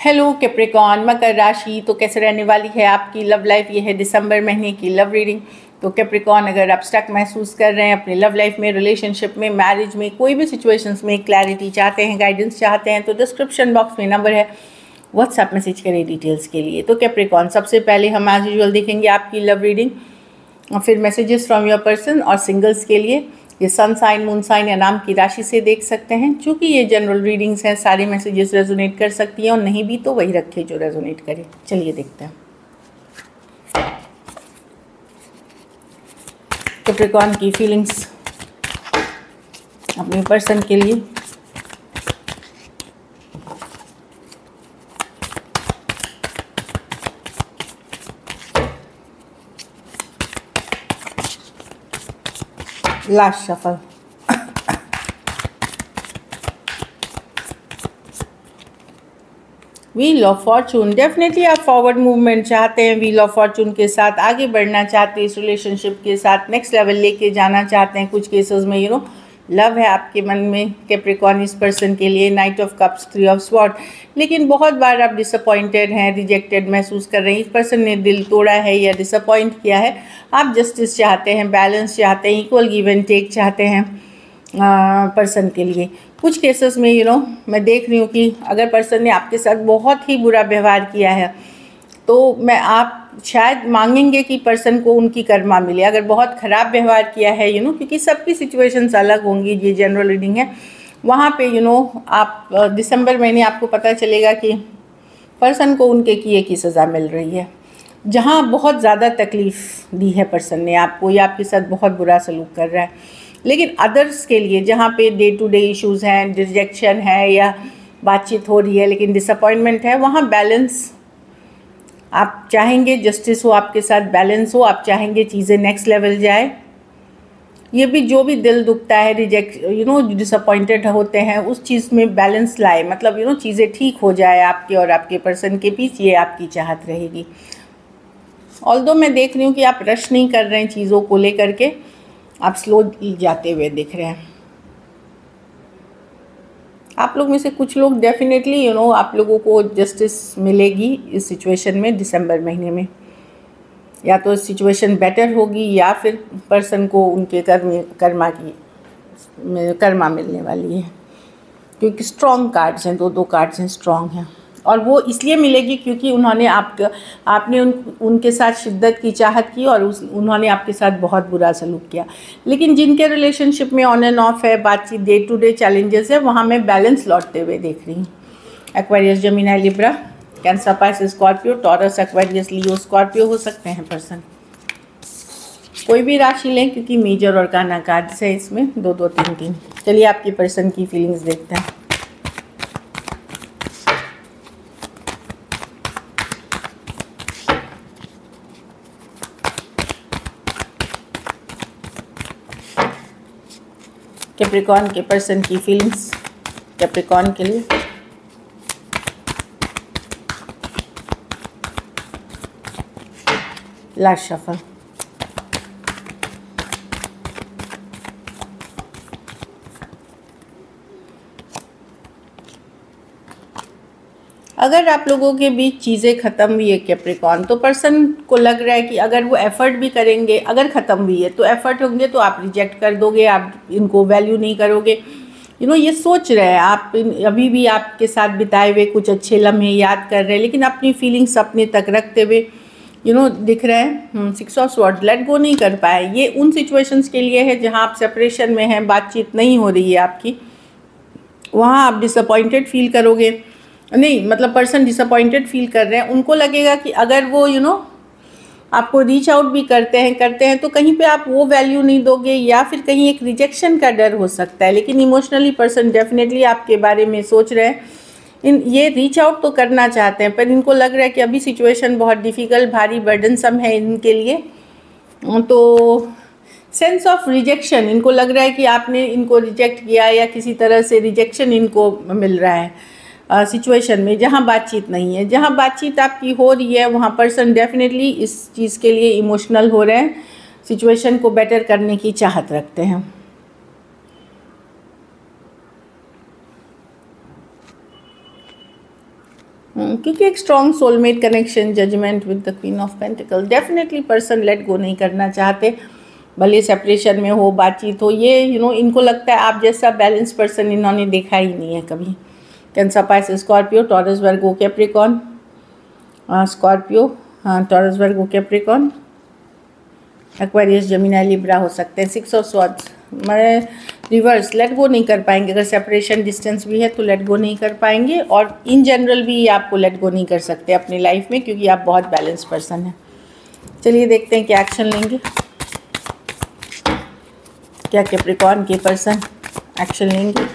Hello Capricorn, मकर राशि तो कैसे रहने वाली है आपकी लव लाइफ। ये है दिसंबर महीने की लव रीडिंग। तो कैप्रिकॉर्न, अगर आप स्टक महसूस कर रहे हैं अपने लव लाइफ में, रिलेशनशिप में, मैरिज में, कोई भी सिचुएशंस में क्लैरिटी चाहते हैं, गाइडेंस चाहते हैं, तो डिस्क्रिप्शन बॉक्स में नंबर है, व्हाट्सएप मैसेज करें डिटेल्स के लिए। तो कैप्रिकॉर्न, सबसे पहले हम एज यूजुअल देखेंगे आपकी लव रीडिंग और फिर मैसेजेस फ्रॉम योर पर्सन। और सिंगल्स के लिए ये सन साइन, मून साइन या नाम की राशि से देख सकते हैं। चूँकि ये जनरल रीडिंग्स हैं, सारे मैसेजेस रेजोनेट कर सकती हैं और नहीं भी तो वही रखे जो रेजोनेट करे। चलिए देखते हैं कैप्रिकॉर्न की फीलिंग्स अपने पर्सन के लिए। Last shuffle. Wheel of Fortune, definitely आप फॉरवर्ड मूवमेंट चाहते हैं, व्हील ऑफ फॉर्चून के साथ आगे बढ़ना चाहते हैं, इस रिलेशनशिप के साथ नेक्स्ट लेवल लेके जाना चाहते हैं। कुछ केसेस में लव है आपके मन में कैप्रिकॉर्न इस पर्सन के लिए। Night of cups, three of sword. लेकिन बहुत बार आप डिसअपॉइंटेड हैं, रिजेक्टेड महसूस कर रहे हैं, इस पर्सन ने दिल तोड़ा है या डिसअपॉइंट किया है। आप जस्टिस चाहते हैं, बैलेंस चाहते हैं, इक्वल गिव एंड टेक चाहते हैं पर्सन के लिए। कुछ केसेस में मैं देख रही हूँ कि अगर पर्सन ने आपके साथ बहुत ही बुरा व्यवहार किया है तो आप शायद मांगेंगे कि पर्सन को उनकी कर्मा मिले। अगर बहुत ख़राब व्यवहार किया है क्योंकि सबकी सिचुएशंस अलग होंगी, ये जनरल रीडिंग है, वहाँ पे आप दिसंबर महीने आपको पता चलेगा कि पर्सन को उनके किए की सज़ा मिल रही है। जहाँ बहुत ज़्यादा तकलीफ़ दी है पर्सन ने आपको या आपके साथ बहुत बुरा सलूक कर रहा है, लेकिन अदर्स के लिए जहाँ पे डे टू डे इश्यूज़ हैं, रिजेक्शन है या बातचीत हो रही है लेकिन डिसअपॉइंटमेंट है, वहाँ बैलेंस आप चाहेंगे, जस्टिस हो आपके साथ, बैलेंस हो, आप चाहेंगे चीज़ें नेक्स्ट लेवल जाए। ये भी जो भी दिल दुखता है, डिसअपॉइंटेड होते हैं, उस चीज़ में बैलेंस लाए, मतलब चीज़ें ठीक हो जाए आपके और आपके पर्सन के बीच, ये आपकी चाहत रहेगी। ऑल्दो मैं देख रही हूँ कि आप रश नहीं कर रहे हैं चीज़ों को लेकर के, आप स्लो जाते हुए दिख रहे हैं। आप लोग में से कुछ लोग डेफिनेटली आप लोगों को जस्टिस मिलेगी इस सिचुएशन में दिसंबर महीने में। या तो सिचुएशन बेटर होगी या फिर पर्सन को उनके कर्मा मिलने वाली है, क्योंकि स्ट्रॉन्ग कार्ड्स हैं, दो कार्ड्स हैं, स्ट्रॉन्ग हैं। और वो इसलिए मिलेगी क्योंकि उन्होंने आपने उनके साथ शिद्दत की चाहत की और उन्होंने आपके साथ बहुत बुरा सलूक किया। लेकिन जिनके रिलेशनशिप में ऑन एंड ऑफ है, बातचीत, डे टू डे चैलेंजेस है, वहाँ मैं बैलेंस लौटते हुए देख रही हूँ। Aquarius, Gemini, Libra, Cancer, Pisces, Scorpio, Taurus, Aquarius, Leo, Scorpio हो सकते हैं पर्सन। कोई भी राशि लें क्योंकि मेजर और काना कार्ड्स है इसमें, 2-2, 3-3। चलिए आपकी पर्सन की फीलिंग्स देखते हैं। कैप्रिकॉर्न के पर्सन की फीलिंग्स कैप्रिकॉर्न के लिए। Last shuffle. अगर आप लोगों के बीच चीज़ें ख़त्म हुई है कैप्रिकॉर्न, तो पर्सन को लग रहा है कि अगर वो एफ़र्ट भी करेंगे, अगर ख़त्म हुई है तो एफ़र्ट होंगे तो आप रिजेक्ट कर दोगे, आप इनको वैल्यू नहीं करोगे। ये सोच रहे हैं आप, अभी भी आपके साथ बिताए हुए कुछ अच्छे लम्हे याद कर रहे हैं, लेकिन अपनी फीलिंग्स अपने तक रखते हुए दिख रहे हैं। 6 ऑफ स्वॉर्ड्स, लेट गो नहीं कर पाए। ये उन सिचुएशंस के लिए है जहाँ आप सेपरेशन में हैं, बातचीत नहीं हो रही है आपकी, वहाँ आप डिसअपॉइंटेड फील करोगे। नहीं, मतलब पर्सन डिसअपॉइंटेड फील कर रहे हैं, उनको लगेगा कि अगर वो आपको रीच आउट भी करते हैं तो कहीं पे आप वो वैल्यू नहीं दोगे या फिर कहीं एक रिजेक्शन का डर हो सकता है। लेकिन इमोशनली पर्सन डेफिनेटली आपके बारे में सोच रहे हैं, ये रीच आउट तो करना चाहते हैं, पर इनको लग रहा है कि अभी सिचुएशन बहुत डिफ़िकल्ट, भारी, बर्डनसम है इनके लिए। तो सेंस ऑफ रिजेक्शन, इनको लग रहा है कि आपने इनको रिजेक्ट किया या किसी तरह से रिजेक्शन इनको मिल रहा है सिचुएशन में जहाँ बातचीत नहीं है। जहाँ बातचीत आपकी हो रही है वहाँ पर्सन डेफिनेटली इस चीज़ के लिए इमोशनल हो रहे हैं, सिचुएशन को बेटर करने की चाहत रखते हैं। क्योंकि एक strong soulmate connection, judgement with the queen of pentacles. Definitely person let go नहीं करना चाहते, भले सेपरेशन में हो, बातचीत हो, ये इनको लगता है आप जैसा बैलेंस पर्सन इन्होंने देखा ही नहीं है कभी। Cancer, Pisces, Scorpio, taurus, Virgo, Capricorn, Scorpio, हाँ taurus, Virgo, Capricorn, Aquarius, Gemini, Libra हो सकते हैं। 6 ऑफ स्वॉर्ड्स, मैं रिवर्स, लेट गो नहीं कर पाएंगे। अगर सेपरेशन डिस्टेंस भी है तो लेट गो नहीं कर पाएंगे, और इन जनरल भी आपको लेट गो नहीं कर सकते अपनी लाइफ में, क्योंकि आप बहुत बैलेंस पर्सन हैं। चलिए देखते हैं क्या एक्शन लेंगे, क्या कैप्रिकॉर्न के पर्सन एक्शन लेंगे।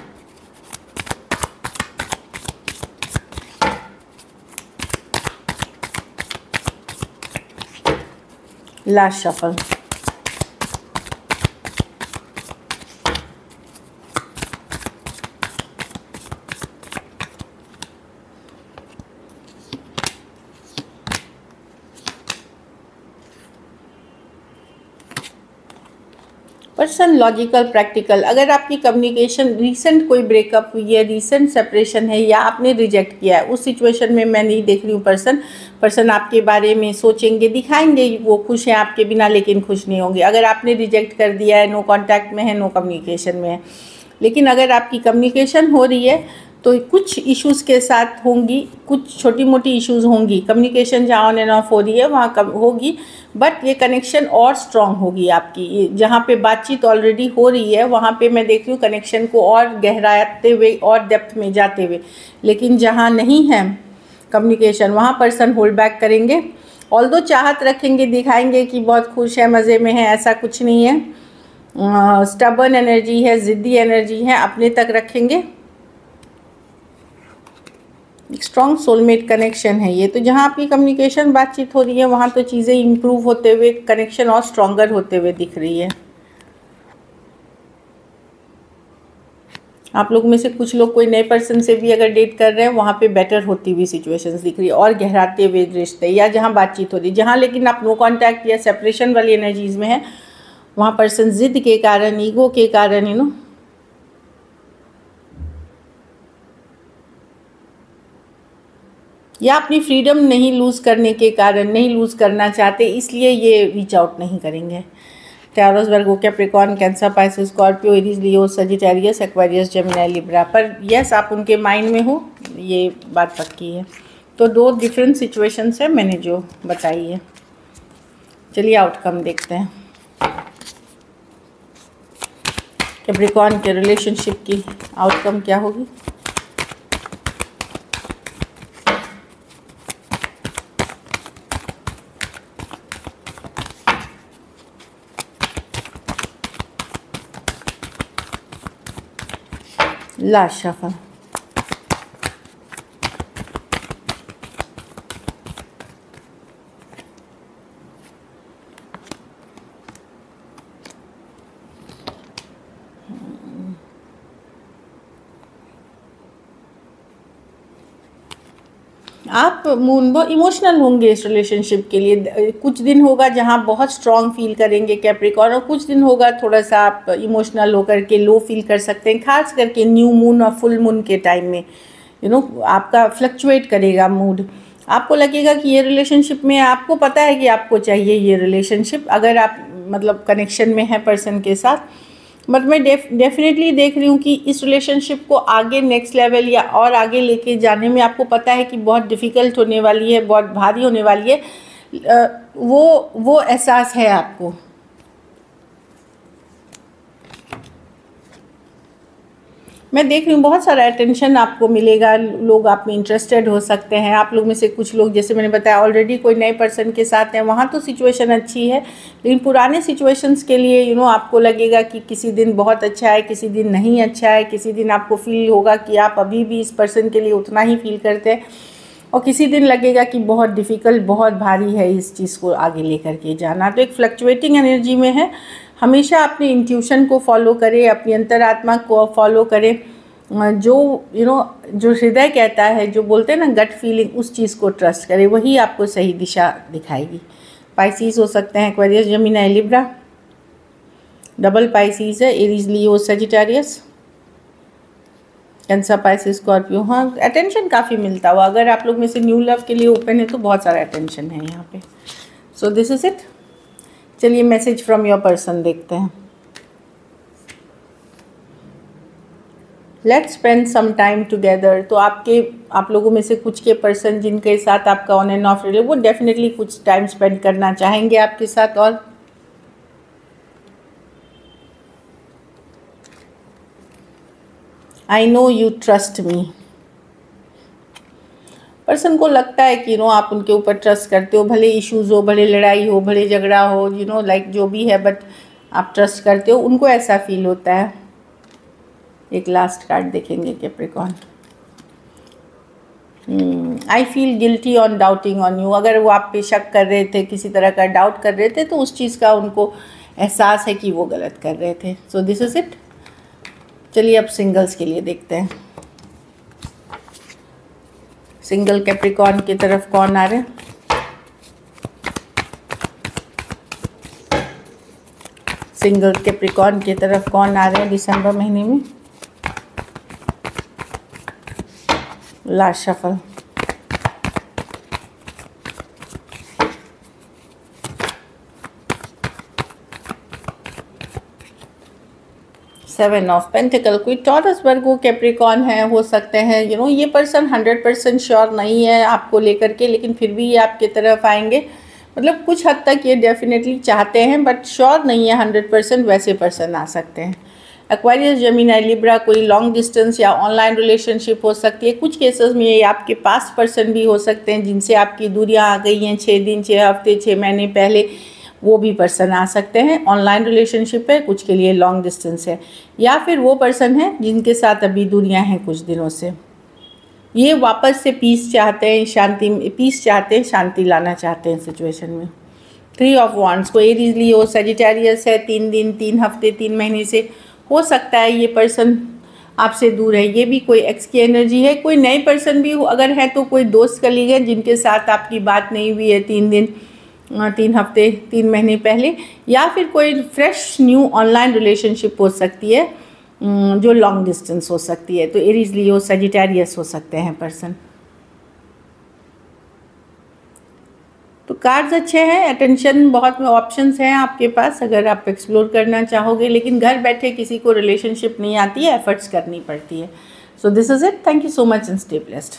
Last shuffle, person logical, practical. अगर आपकी कम्युनिकेशन, रिसेंट कोई ब्रेकअप हुई है, रिसेंट सेपरेशन है, या आपने रिजेक्ट किया है, उस सिचुएशन में मैं नहीं देख रही हूँ पर्सन आपके बारे में सोचेंगे, दिखाएंगे वो खुश हैं आपके बिना, लेकिन खुश नहीं होंगे। अगर आपने रिजेक्ट कर दिया है, नो कांटेक्ट में है, नो कम्युनिकेशन में है। लेकिन अगर आपकी कम्युनिकेशन हो रही है तो कुछ इश्यूज़ के साथ होंगी, कुछ छोटी मोटी इश्यूज़ होंगी। कम्युनिकेशन जहाँ ऑन एंड ऑफ हो रही है वहाँ कम होगी, बट ये कनेक्शन और स्ट्रॉन्ग होगी आपकी। जहाँ पे बातचीत ऑलरेडी हो रही है वहाँ पे मैं देख रही हूँ कनेक्शन को और गहराते हुए और डेप्थ में जाते हुए। लेकिन जहाँ नहीं है कम्युनिकेशन वहाँ पर्सन होल्ड बैक करेंगे, ऑल्दो चाहत रखेंगे, दिखाएंगे कि बहुत खुश है, मज़े में है, ऐसा कुछ नहीं है। स्टबर्न एनर्जी है, ज़िद्दी एनर्जी है, अपने तक रखेंगे। स्ट्रॉन्ग सोलमेट कनेक्शन है ये। तो जहाँ आपकी कम्युनिकेशन, बातचीत हो रही है वहाँ तो चीज़ें इम्प्रूव होते हुए, कनेक्शन और स्ट्रॉन्गर होते हुए दिख रही है। आप लोग में से कुछ लोग कोई नए पर्सन से भी अगर डेट कर रहे हैं वहाँ पे बेटर होती हुई सिचुएशंस दिख रही है, और गहराते हुए रिश्ते, या जहाँ बातचीत हो रही है। जहाँ लेकिन आप नो कांटेक्ट या सेपरेशन वाली एनर्जीज में है वहाँ पर्सन जिद के कारण, ईगो के कारण या अपनी फ्रीडम नहीं लूज़ करने के कारण, नहीं लूज़ करना चाहते, इसलिए ये रीच आउट नहीं करेंगे। Taurus, Virgo, Capricorn, Cancer, Pisces, Scorpio, Aries, Leo, Sagittarius, Aquarius, Gemini, Libra. पर यस, आप उनके माइंड में हो, ये बात पक्की है। तो 2 डिफरेंट सिचुएशंस है मैंने जो बताई है। चलिए आउटकम देखते हैं। कैप्रिकॉर्न के रिलेशनशिप की आउटकम क्या होगी। लास्ट शफल, आप वो इमोशनल होंगे इस रिलेशनशिप के लिए। कुछ दिन होगा जहाँ बहुत स्ट्रॉन्ग फील करेंगे कैप्रिकॉर्न, और कुछ दिन होगा थोड़ा सा आप इमोशनल होकर के लो फील कर सकते हैं, खास करके न्यू मून और फुल मून के टाइम में। आपका फ्लक्चुएट करेगा मूड। आपको लगेगा कि ये रिलेशनशिप में, आपको पता है कि आपको चाहिए ये रिलेशनशिप, अगर आप मतलब कनेक्शन में है पर्सन के साथ। बट मैं डेफिनेटली देख रही हूँ कि इस रिलेशनशिप को आगे नेक्स्ट लेवल या और आगे लेके जाने में आपको पता है कि बहुत डिफ़िकल्ट होने वाली है, बहुत भारी होने वाली है। वो एहसास है आपको। मैं देख रही हूँ बहुत सारा अटेंशन आपको मिलेगा, लोग आप में इंटरेस्टेड हो सकते हैं। आप लोग में से कुछ लोग, जैसे मैंने बताया, ऑलरेडी कोई नए पर्सन के साथ हैं, वहाँ तो सिचुएशन अच्छी है, लेकिन पुराने सिचुएशंस के लिए आपको लगेगा कि किसी दिन बहुत अच्छा है, किसी दिन नहीं अच्छा है, किसी दिन आपको फील होगा कि आप अभी भी इस पर्सन के लिए उतना ही फील करते हैं, और किसी दिन लगेगा कि बहुत डिफ़िकल्ट, बहुत भारी है इस चीज़ को आगे लेकर के जाना। तो एक फ्लक्चुएटिंग एनर्जी में है। हमेशा अपने इंट्यूशन को फॉलो करें, अपनी अंतरात्मा को फॉलो करें, जो जो हृदय कहता है, जो बोलते हैं ना गट फीलिंग, उस चीज़ को ट्रस्ट करें, वही आपको सही दिशा दिखाएगी। पाइसीज हो सकते हैं, Aquarius, Gemini, Libra. Double Pisces है, Aries, Leo, Sagittarius. Cancer, Pisces, Scorpio, हाँ अटेंशन काफ़ी मिलता हुआ। अगर आप लोग में से न्यू लव के लिए ओपन है तो बहुत सारा अटेंशन है यहाँ पे। So this is it. चलिए मैसेज फ्रॉम योर पर्सन देखते हैं। Let's spend some time together. तो आप लोगों में से कुछ के पर्सन जिनके साथ आपका ऑन एंड ऑफ रिलेशन, वो डेफिनेटली कुछ टाइम स्पेंड करना चाहेंगे आपके साथ। और I know you trust me. Person को लगता है कि आप उनके ऊपर ट्रस्ट करते हो, भले इश्यूज़ हो, भले लड़ाई हो, भले झगड़ा हो, लाइक जो भी है, बट आप ट्रस्ट करते हो, उनको ऐसा फील होता है। एक लास्ट कार्ड देखेंगे Capricorn. I feel guilty on doubting on you. अगर वो आप पे शक कर रहे थे, किसी तरह का डाउट कर रहे थे, तो उस चीज़ का उनको एहसास है कि वो गलत कर रहे थे। सो दिस इज़ इट। चलिए अब सिंगल्स के लिए देखते हैं। सिंगल कैप्रिकॉर्न की तरफ कौन आ रहे हैं? सिंगल कैप्रिकॉर्न की तरफ कौन आ रहे हैं दिसंबर महीने में? Last shuffle. Seven of pentacle. कोई टॉरस, वर्गो, कैप्रिकॉर्न है, हो सकते हैं। ये पर्सन 100% श्योर नहीं है आपको लेकर के, लेकिन फिर भी ये आपके तरफ आएंगे। मतलब कुछ हद तक ये डेफिनेटली चाहते हैं, बट श्योर नहीं है 100%। वैसे पर्सन आ सकते हैं। एक्वेरियस, जेमिनी, लिब्रा, कोई लॉन्ग डिस्टेंस या ऑनलाइन रिलेशनशिप हो सकती है। कुछ केसेस में ये आपके पास पर्सन भी हो सकते हैं जिनसे आपकी दूरियां आ गई हैं 6 दिन, 6 हफ्ते, 6 महीने पहले। वो भी पर्सन आ सकते हैं। ऑनलाइन रिलेशनशिप है, कुछ के लिए लॉन्ग डिस्टेंस है, या फिर वो पर्सन है जिनके साथ अभी दूरियां हैं कुछ दिनों से। ये वापस से पीस चाहते हैं, शांति लाना चाहते हैं सिचुएशन में। 3 ऑफ वांड्स। कोई एरीज हो, सजिटेरियस है, 3 दिन, 3 हफ्ते, 3 महीने से हो सकता है ये पर्सन आपसे दूर है। ये भी कोई एक्स की एनर्जी है। कोई नए पर्सन भी अगर है तो कोई दोस्त कलीग है जिनके साथ आपकी बात नहीं हुई है 3 दिन, 3 हफ्ते, 3 महीने पहले, या फिर कोई फ्रेश न्यू ऑनलाइन रिलेशनशिप हो सकती है जो लॉन्ग डिस्टेंस हो सकती है। तो एरीज, लियो, सजिटेरियस हो सकते हैं पर्सन। तो कार्ड्स अच्छे हैं, अटेंशन, बहुत ऑप्शंस हैं आपके पास अगर आप एक्सप्लोर करना चाहोगे, लेकिन घर बैठे किसी को रिलेशनशिप नहीं आती है, एफर्ट्स करनी पड़ती है। सो this is it. Thank you so much and stay blessed.